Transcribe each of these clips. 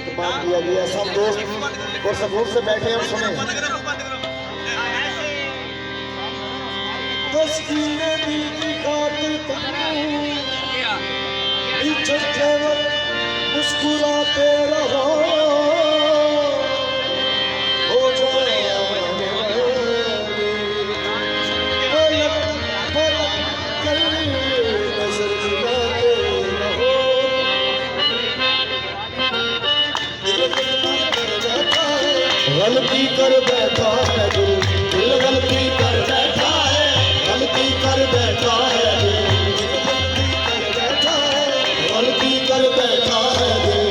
इत्मीनान दिया गया। सब दोस्त और सकून से बैठे और सुने। तस्वीरें दिल की खातिर मुस्कुराते रहो, हो जाए नजर मिलाते रहो। गलती कर बैठा है दिल, दिल गलती कर बैठा है, गलती कर बैठा है दिल, गलती कर बैठा है दिल,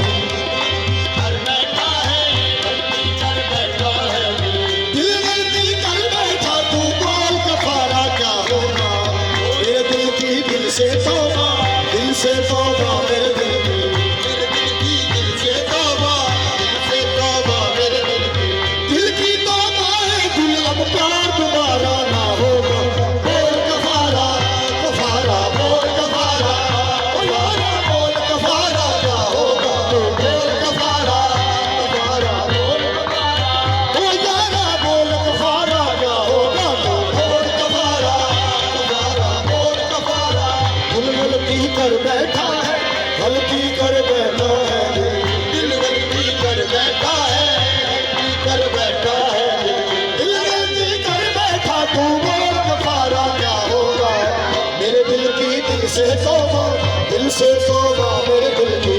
कर बैठा है, गलती कर बैठा है दिल, दिल गलती कर बैठा। तू बोल कफारा क्या होगा मेरे दिल की, दिल से तौबा, दिल से तौबा मेरे दिल की, मेरे दिल की दिल से तौबा, दिल से तौबा मेरे दिल की, दिल की तौबा है दिल, अब प्यार दोबारा ना होगा। बोल कफारा, कफारा बोल कफारा, कफारा बोल कफारा क्या होगा। बोल कफारा, कफारा बोल कफारा, ओ यारा बोल कफारा क्या होगा। बोल कफारा, कफारा बोल कफारा। दिल गलती कर बैठा है, गलती कर बैठा है दिल, दिल गलती कर बैठा है, गलती कर बैठा है दिल, दिल गलती कर बैठा। तू बोल कफारा क्या होगा मेरे दिल की, दिल से तौबा, दिल से तौबा मेरे दिल की।